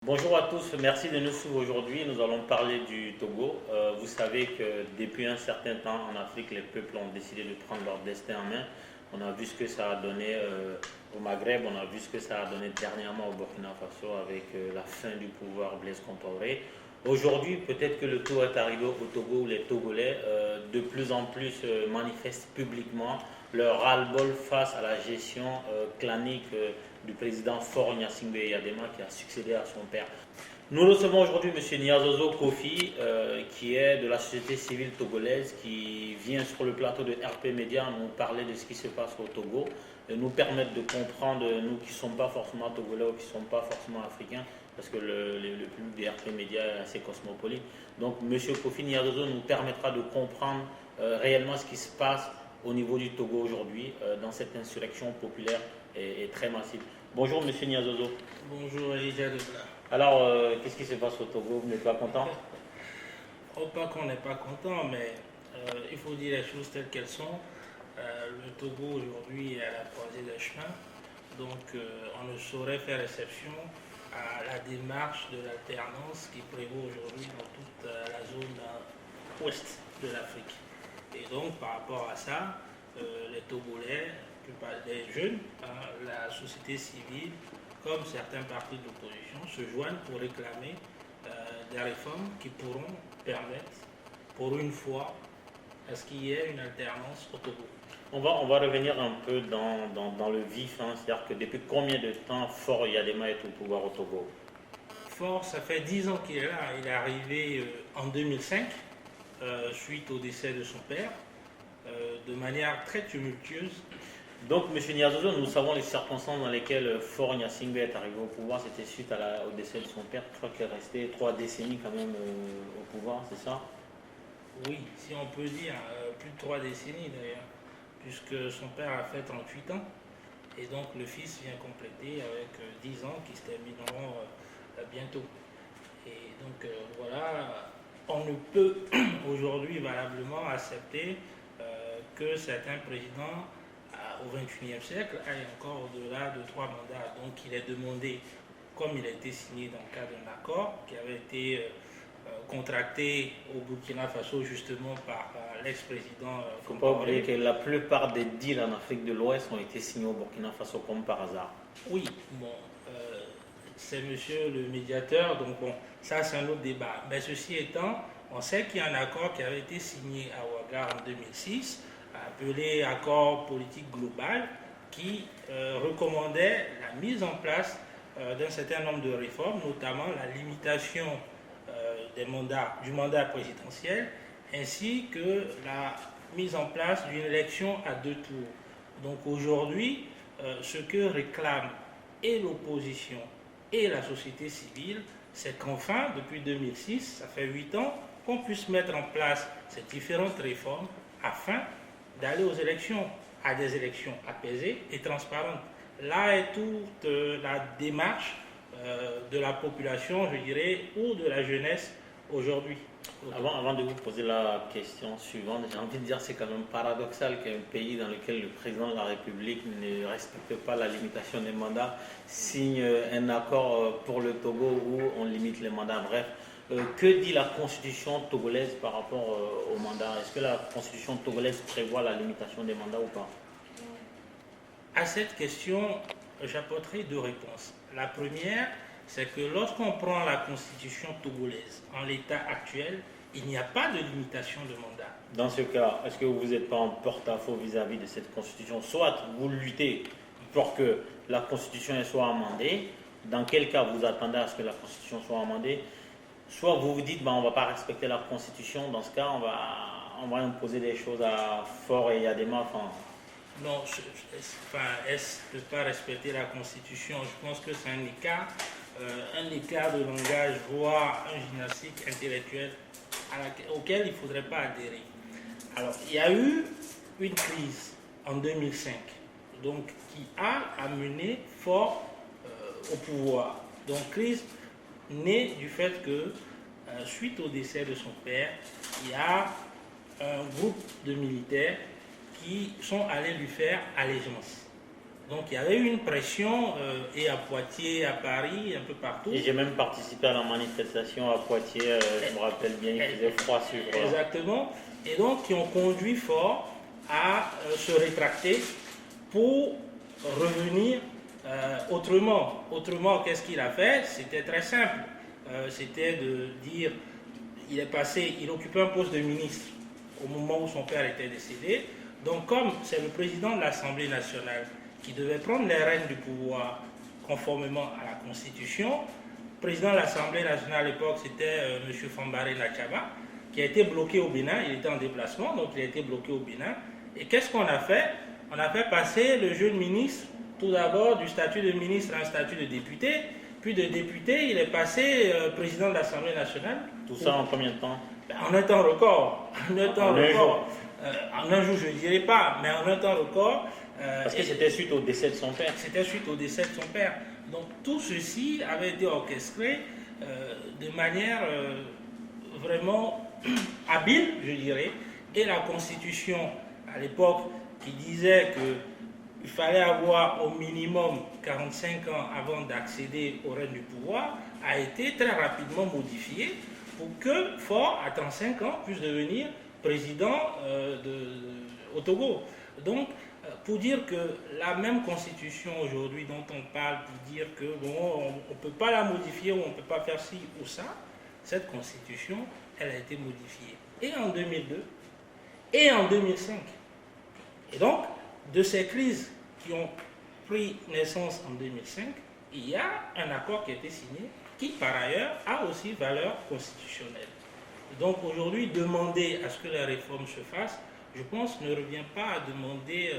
Bonjour à tous, merci de nous suivre aujourd'hui. Nous allons parler du Togo. Vous savez que depuis un certain temps en Afrique, les peuples ont décidé de prendre leur destin en main. On a vu ce que ça a donné au Maghreb, on a vu ce que ça a donné dernièrement au Burkina Faso avec la fin du pouvoir Blaise Compaoré. Aujourd'hui, peut-être que le tour est arrivé au Togo où les Togolais de plus en plus manifestent publiquement leur ras-le-bol face à la gestion clanique du président Faure Gnassingbé Eyadema qui a succédé à son père. Nous recevons aujourd'hui M. Niazozo Kofi, qui est de la société civile togolaise, qui vient sur le plateau de RP Média nous parler de ce qui se passe au Togo, et nous permettre de comprendre, nous qui ne sommes pas forcément togolais ou qui ne sommes pas forcément africains, parce que le public de RP Média est assez cosmopolite. Donc M. Kofi Niazozo nous permettra de comprendre réellement ce qui se passe au niveau du Togo aujourd'hui, dans cette insurrection populaire et très massive. Bonjour M. Niazozo. Bonjour Elijah Debla. Alors, qu'est-ce qui se passe au Togo? Vous n'êtes pas content? Oh, pas qu'on n'est pas content, mais il faut dire les choses telles qu'elles sont. Le Togo aujourd'hui est à la croisée des chemins, donc on ne saurait faire exception à la démarche de l'alternance qui prévaut aujourd'hui dans toute la zone ouest de l'Afrique. Et donc par rapport à ça, les Togolais, les jeunes, la société civile, comme certains partis de l'opposition, se joignent pour réclamer des réformes qui pourront permettre, pour une fois, à ce qu'il y ait une alternance au Togo. On va revenir un peu dans le vif, hein, c'est-à-dire que depuis combien de temps Faure Yadema est au pouvoir au Togo? Faure, ça fait 10 ans qu'il est là. Il est arrivé en 2005, suite au décès de son père, de manière très tumultueuse. Donc, M. Niazozo, nous savons les circonstances dans lesquelles Faure Gnassingbé est arrivé au pouvoir. C'était suite au décès de son père. Je crois qu'il est resté 3 décennies quand même au pouvoir, c'est ça? Oui, si on peut dire, plus de 3 décennies d'ailleurs, puisque son père a fait 38 ans, et donc le fils vient compléter avec 10 ans qui se termineront bientôt. Et donc voilà, on ne peut aujourd'hui valablement accepter que certains présidents au XXIe siècle aillent encore au-delà de 3 mandats. Donc il est demandé, comme il a été signé dans le cadre d'un accord qui avait été contracté au Burkina Faso justement par l'ex-président. Il ne faut pas oublier que la plupart des deals en Afrique de l'Ouest ont été signés au Burkina Faso comme par hasard. Oui, bon, c'est monsieur le médiateur, donc bon, ça c'est un autre débat. Mais ceci étant, on sait qu'il y a un accord qui avait été signé à Ouaga en 2006, appelé accord politique global, qui recommandait la mise en place d'un certain nombre de réformes, notamment la limitation du mandat présidentiel, ainsi que la mise en place d'une élection à 2 tours. Donc aujourd'hui, ce que réclame et l'opposition et la société civile, c'est qu'enfin, depuis 2006, ça fait 8 ans, qu'on puisse mettre en place ces différentes réformes afin d'aller aux élections, à des élections apaisées et transparentes. Là est toute la démarche de la population, je dirais, ou de la jeunesse aujourd'hui. Avant de vous poser la question suivante, j'ai envie de dire que c'est quand même paradoxal qu'un pays dans lequel le président de la République ne respecte pas la limitation des mandats signe un accord pour le Togo où on limite les mandats. Bref, que dit la constitution togolaise par rapport aux mandats? Est-ce que la constitution togolaise prévoit la limitation des mandats ou pas? À cette question, j'apporterai 2 réponses. La première, c'est que lorsqu'on prend la constitution togolaise en l'état actuel, il n'y a pas de limitation de mandat. Dans ce cas, est-ce que vous n'êtes pas en porte-à-faux vis-à-vis de cette constitution? Soit vous luttez pour que la constitution soit amendée, dans quel cas vous attendez à ce que la constitution soit amendée, soit vous vous dites on ne va pas respecter la constitution, dans ce cas on va imposer des choses à Faure et Yadema. Non, est-ce de ne pas respecter la constitution? Je pense que c'est un écart de langage, voire un gymnastique intellectuel auquel il ne faudrait pas adhérer. Alors, il y a eu une crise en 2005, donc qui a amené Faure au pouvoir. Donc, crise née du fait que, suite au décès de son père, il y a un groupe de militaires qui sont allés lui faire allégeance. Donc il y avait eu une pression, et à Poitiers, à Paris, un peu partout. Et j'ai même participé à la manifestation à Poitiers, je me rappelle bien, il faisait froid ce jour-là. Exactement. Et donc qui ont conduit Faure à se rétracter pour revenir autrement. Autrement, qu'est-ce qu'il a fait? C'était très simple. C'était de dire, il occupait un poste de ministre au moment où son père était décédé. Donc comme c'est le président de l'Assemblée nationale qui devait prendre les rênes du pouvoir conformément à la Constitution, le président de l'Assemblée nationale à l'époque c'était M. Fambaré Nachaba, qui a été bloqué au Bénin. Il était en déplacement, donc il a été bloqué au Bénin. Et qu'est-ce qu'on a fait? On a fait passer le jeune ministre, tout d'abord du statut de ministre à un statut de député, puis de député, il est passé président de l'Assemblée nationale. Tout ça en combien de temps? En un temps record. En un temps record. Jour. En un jour, je ne dirais pas, mais en un temps record. Parce que c'était suite au décès de son père. C'était suite au décès de son père. Donc tout ceci avait été orchestré de manière vraiment habile, je dirais. Et la Constitution, à l'époque, qui disait qu'il fallait avoir au minimum 45 ans avant d'accéder au règne du pouvoir, a été très rapidement modifiée pour que Faure, à 35 ans, puisse devenir président au Togo. Donc, pour dire que la même constitution aujourd'hui dont on parle, pour dire que bon, on ne peut pas la modifier ou on ne peut pas faire ci ou ça, cette constitution, elle a été modifiée et en 2002 et en 2005. Et donc, de ces crises qui ont pris naissance en 2005, il y a un accord qui a été signé qui, par ailleurs, a aussi valeur constitutionnelle. Donc aujourd'hui, demander à ce que les réformes se fassent, je pense, ne revient pas à demander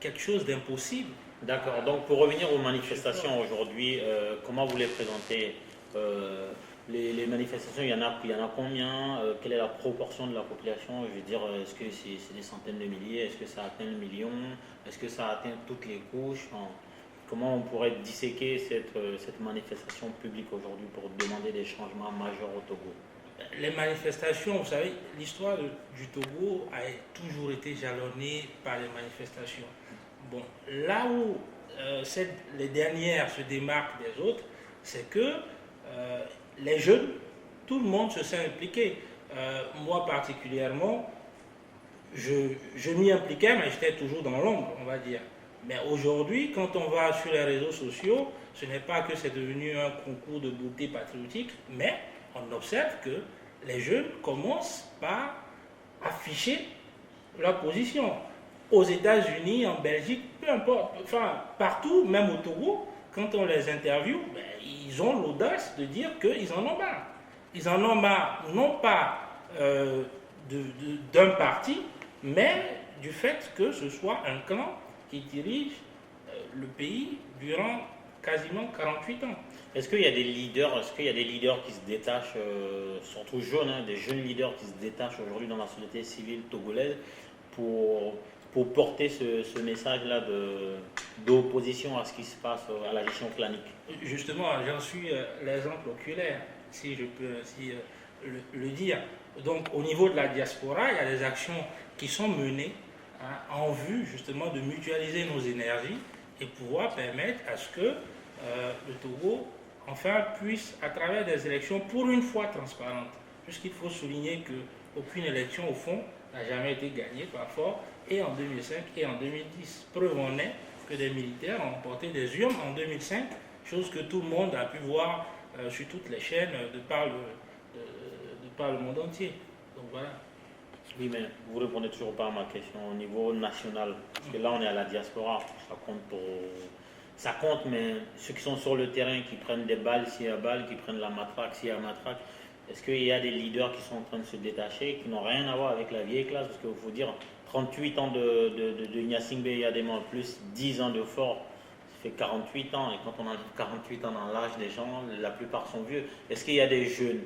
quelque chose d'impossible. D'accord. Donc pour revenir aux manifestations aujourd'hui, comment vous les présentez? Les manifestations, il y en a combien? Quelle est la proportion de la population? Je veux dire, est-ce que c'est des centaines de milliers? Est-ce que ça atteint le million? Est-ce que ça atteint toutes les couches? Comment on pourrait disséquer cette manifestation publique aujourd'hui pour demander des changements majeurs au Togo? Les manifestations, vous savez, l'histoire du Togo a toujours été jalonnée par les manifestations. Bon, là où les dernières se démarquent des autres, c'est que les jeunes, tout le monde se sent impliqué. Moi particulièrement, je m'y impliquais, mais j'étais toujours dans l'ombre, on va dire. Mais aujourd'hui, quand on va sur les réseaux sociaux, ce n'est pas que c'est devenu un concours de beauté patriotique, mais on observe que les jeunes commencent par afficher leur position. Aux États-Unis, en Belgique, peu importe, enfin partout, même au Togo, quand on les interviewe, ben, ils ont l'audace de dire qu'ils en ont marre. Ils en ont marre, non pas d'un parti, mais du fait que ce soit un clan qui dirige le pays durant quasiment 48 ans. Est-ce qu'il y a des leaders qui se détachent, surtout jeunes, des jeunes leaders qui se détachent aujourd'hui dans la société civile togolaise pour porter ce message-là d'opposition à ce qui se passe à la gestion clanique? Justement, j'en suis l'exemple oculaire, si je peux ainsi le dire. Donc au niveau de la diaspora, il y a des actions qui sont menées en vue justement de mutualiser nos énergies et pouvoir permettre à ce que le Togo enfin puisse, à travers des élections pour une fois transparentes, puisqu'il faut souligner qu'aucune élection au fond n'a jamais été gagnée par Faure, et en 2005 et en 2010. Preuve en est que des militaires ont emporté des urnes en 2005, chose que tout le monde a pu voir sur toutes les chaînes de par le monde entier. Donc voilà. Oui, mais vous ne répondez toujours pas à ma question au niveau national. Parce que là, on est à la diaspora. Ça compte, mais ceux qui sont sur le terrain, qui prennent des balles s'il y a balles, qui prennent la matraque s'il y a matraque, est-ce qu'il y a des leaders qui sont en train de se détacher, qui n'ont rien à voir avec la vieille classe? Parce qu'il faut dire, 38 ans de Gnassingbé Yadema plus 10 ans de Faure, ça fait 48 ans. Et quand on a 48 ans dans l'âge des gens, la plupart sont vieux. Est-ce qu'il y a des jeunes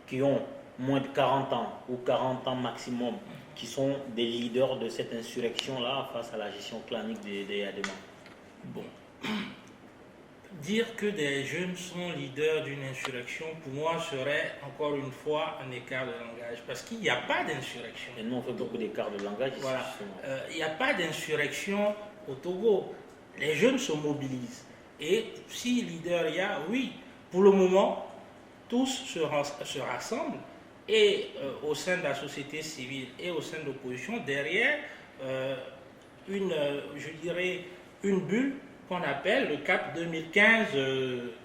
qui ont moins de 40 ans ou 40 ans maximum, qui sont des leaders de cette insurrection-là face à la gestion clanique des Yadema? Bon. Dire que des jeunes sont leaders d'une insurrection, pour moi, serait encore une fois un écart de langage. Parce qu'il n'y a pas d'insurrection. Et nous, on fait beaucoup d'écarts de langage. Voilà. Il n'y a pas d'insurrection au Togo. les jeunes se mobilisent. Et si leader il y a, oui, pour le moment, tous se rassemblent et au sein de la société civile et au sein de l'opposition, derrière je dirais, une bulle qu'on appelle le CAP 2015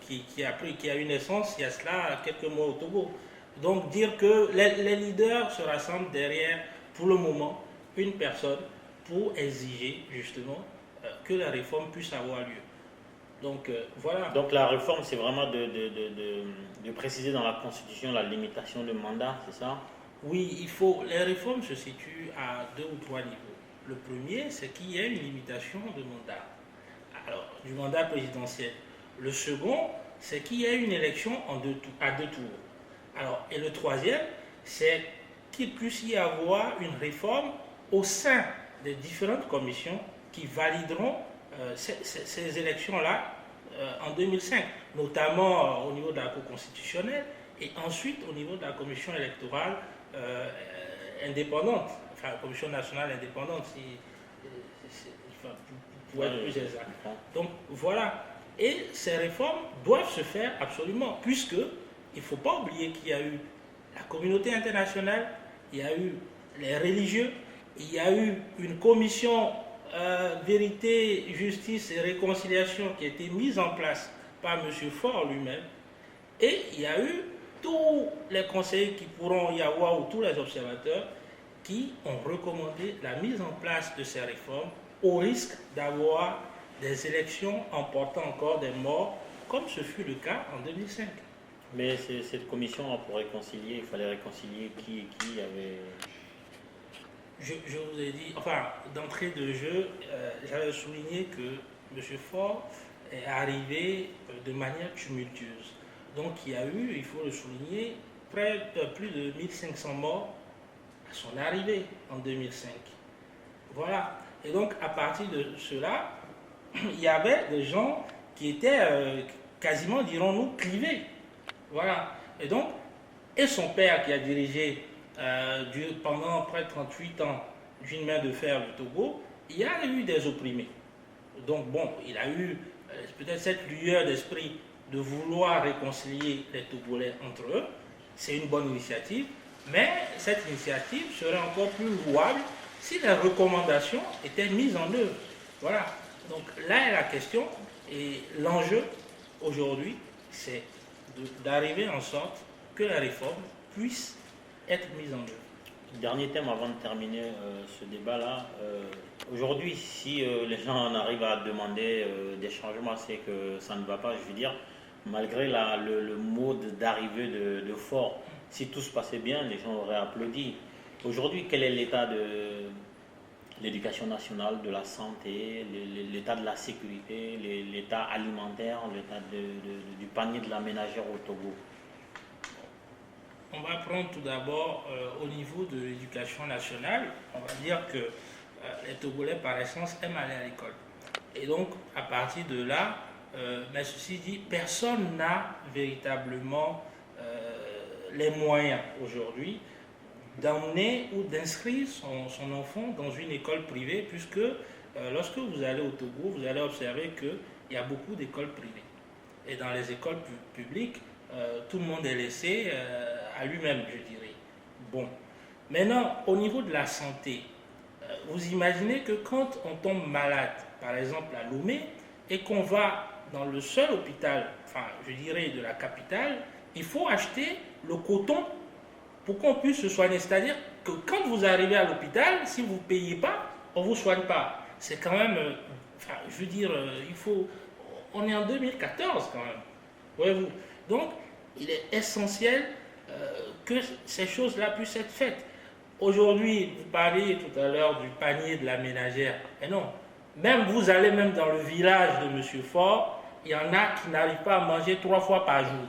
qui a eu naissance il y a cela quelques mois au Togo. Donc dire que les leaders se rassemblent derrière, pour le moment, une personne pour exiger justement que la réforme puisse avoir lieu. Donc voilà. Donc la réforme, c'est vraiment de préciser dans la Constitution la limitation de mandat, c'est ça? Oui, les réformes se situent à 2 ou 3 niveaux. Le premier, c'est qu'il y a une limitation de mandat, alors du mandat présidentiel. Le second, c'est qu'il y a une élection à 2 tours. Alors, et le troisième, c'est qu'il puisse y avoir une réforme au sein des différentes commissions qui valideront ces élections-là en 2005, notamment au niveau de la Cour constitutionnelle et ensuite au niveau de la commission électorale indépendante, enfin la commission nationale indépendante, pour être plus exact. Donc voilà, et ces réformes doivent se faire absolument, puisque il ne faut pas oublier qu'il y a eu la communauté internationale, il y a eu les religieux, il y a eu une commission vérité, justice et réconciliation qui a été mise en place par M. Faure lui-même, et il y a eu tous les conseillers qui pourront y avoir ou tous les observateurs qui ont recommandé la mise en place de ces réformes au risque d'avoir des élections emportant encore des morts, comme ce fut le cas en 2005. Mais cette commission pour réconcilier, il fallait réconcilier qui avait... Je vous ai dit, enfin, d'entrée de jeu, j'avais souligné que M. Faure est arrivé de manière tumultueuse. Donc il y a eu, il faut le souligner, plus de 1500 morts à son arrivée en 2005. Voilà. Et donc à partir de cela, il y avait des gens qui étaient quasiment, dirons-nous, clivés. Voilà. Et donc, et son père qui a dirigé pendant près de 38 ans d'une main de fer le Togo, il y a eu des opprimés. Donc bon, il a eu peut-être cette lueur d'esprit de vouloir réconcilier les Togolais entre eux. C'est une bonne initiative, mais cette initiative serait encore plus louable si les recommandations étaient mises en œuvre. Voilà. Donc là est la question, et l'enjeu aujourd'hui, c'est d'arriver en sorte que la réforme puisse être mise en œuvre. Dernier thème avant de terminer ce débat-là. Aujourd'hui, si les gens en arrivent à demander des changements, c'est que ça ne va pas, je veux dire, malgré le mode d'arrivée de Faure. Si tout se passait bien, les gens auraient applaudi. Aujourd'hui, quel est l'état de l'éducation nationale, de la santé, l'état de la sécurité, l'état alimentaire, l'état du panier de la ménagère au Togo? On va prendre tout d'abord au niveau de l'éducation nationale. On va dire que les Togolais, par essence, aiment aller à l'école. Et donc, à partir de là, mais ceci dit, personne n'a véritablement les moyens aujourd'hui d'emmener ou d'inscrire son enfant dans une école privée, puisque lorsque vous allez au Togo, vous allez observer qu'il y a beaucoup d'écoles privées. Et dans les écoles publiques, tout le monde est laissé à lui-même, je dirais. Bon. Maintenant, au niveau de la santé, vous imaginez que quand on tombe malade, par exemple à Lomé, et qu'on va dans le seul hôpital, enfin, je dirais de la capitale, il faut acheter le coton pour qu'on puisse se soigner. C'est-à-dire que quand vous arrivez à l'hôpital, si vous ne payez pas, on ne vous soigne pas. C'est quand même, enfin, je veux dire, on est en 2014 quand même. Voyez-vous. Donc, il est essentiel que ces choses-là puissent être faites. Aujourd'hui, vous parliez tout à l'heure du panier de la ménagère. Et non, même vous allez même dans le village de M. Faure, il y en a qui n'arrivent pas à manger 3 fois par jour.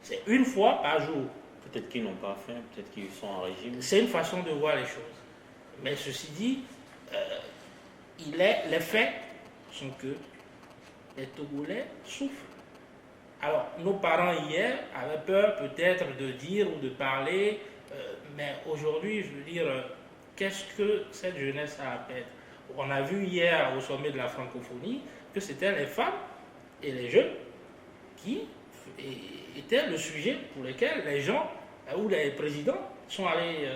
C'est 1 fois par jour. Peut-être qu'ils n'ont pas faim, peut-être qu'ils sont en régime. C'est une façon de voir les choses. Mais ceci dit, les faits sont que les Togolais souffrent. Alors, nos parents hier avaient peur peut-être de dire ou de parler, mais aujourd'hui, je veux dire, qu'est-ce que cette jeunesse a à perdre? On a vu hier au sommet de la francophonie que c'était les femmes et les jeunes qui étaient le sujet pour lequel les gens ou les présidents sont allés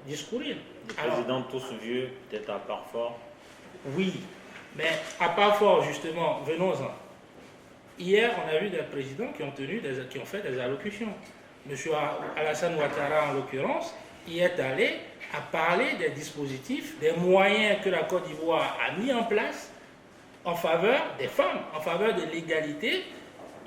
discourir. Les présidents tous vieux, peut-être à part fort. Oui, mais à part fort, justement, venons-en. Hier, on a vu des présidents qui ont fait des allocutions. Monsieur Alassane Ouattara, en l'occurrence, y est allé à parler des dispositifs, des moyens que la Côte d'Ivoire a mis en place en faveur des femmes, en faveur de l'égalité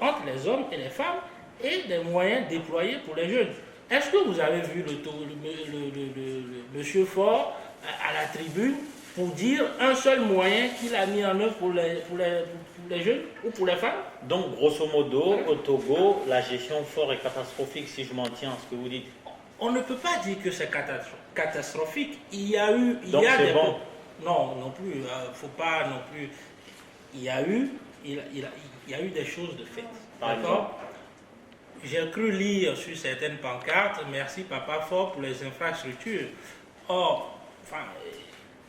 entre les hommes et les femmes et des moyens déployés pour les jeunes. Est-ce que vous avez vu le monsieur Faure à la tribune pour dire un seul moyen qu'il a mis en œuvre pour les jeunes ou pour les femmes? Donc, grosso modo, au Togo, la gestion fort est catastrophique, si je m'en tiens à ce que vous dites. On ne peut pas dire que c'est catastrophique. Il y a eu... Donc c'est bon. Non, non plus. Faut pas non plus... Il y a eu des choses de fait. D'accord? J'ai cru lire sur certaines pancartes, merci Papa Fort pour les infrastructures. Or, enfin,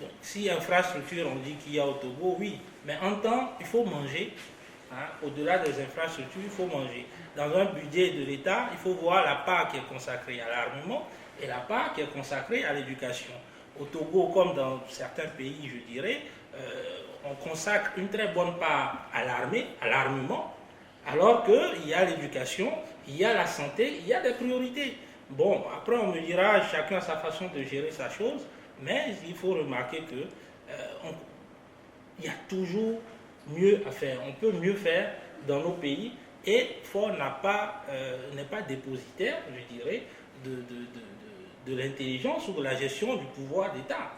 bon, si infrastructure on dit qu'il y a au Togo, oui, mais en temps, il faut manger. Hein, au-delà des infrastructures, il faut manger. Dans un budget de l'État, il faut voir la part qui est consacrée à l'armement et la part qui est consacrée à l'éducation. Au Togo, comme dans certains pays, je dirais, on consacre une très bonne part à l'armée, à l'armement, alors qu'il y a l'éducation, il y a la santé, il y a des priorités. Bon, après on me dira, chacun a sa façon de gérer sa chose, mais il faut remarquer que il y a toujours mieux à faire. On peut mieux faire dans nos pays et Fort n'est pas dépositaire, je dirais, de l'intelligence ou de la gestion du pouvoir d'État.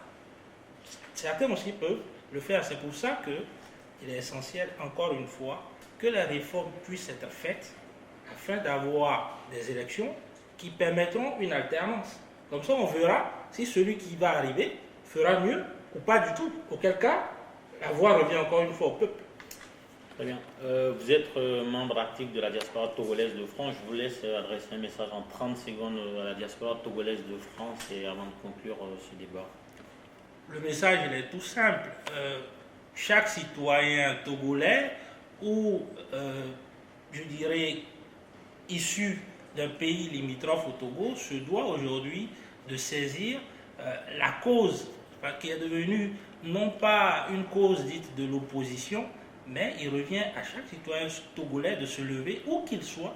Certains aussi peuvent le faire. C'est pour ça qu'il est essentiel, encore une fois, que les réformes puissent être faites afin d'avoir des élections qui permettront une alternance. Comme ça, on verra si celui qui va arriver fera mieux ou pas du tout. Auquel cas, la voix revient encore une fois au peuple. Très bien. Vous êtes membre actif de la diaspora togolaise de France. Je vous laisse adresser un message en 30 secondes à la diaspora togolaise de France et avant de conclure ce débat. Le message, il est tout simple. Chaque citoyen togolais ou, je dirais, issu d'un pays limitrophe au Togo se doit aujourd'hui de saisir la cause qui est devenue non pas une cause dite de l'opposition, mais il revient à chaque citoyen togolais de se lever où qu'il soit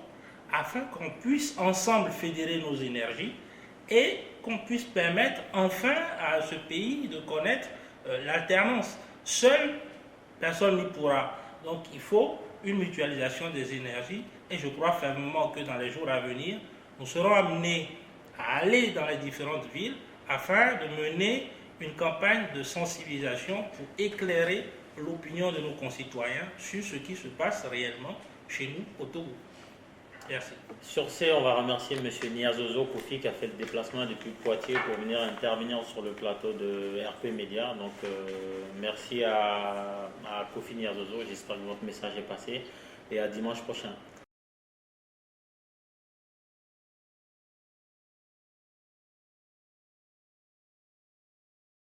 afin qu'on puisse ensemble fédérer nos énergies et qu'on puisse permettre enfin à ce pays de connaître l'alternance. Seul, personne n'y pourra. Donc il faut une mutualisation des énergies et je crois fermement que dans les jours à venir, nous serons amenés à aller dans les différentes villes afin de mener une campagne de sensibilisation pour éclairer l'opinion de nos concitoyens sur ce qui se passe réellement chez nous au Togo. Merci. Sur ce, on va remercier M. Niazozo Kofi qui a fait le déplacement depuis Poitiers pour venir intervenir sur le plateau de RP Média. Donc, merci à Kofi Niazozo. J'espère que votre message est passé et à dimanche prochain.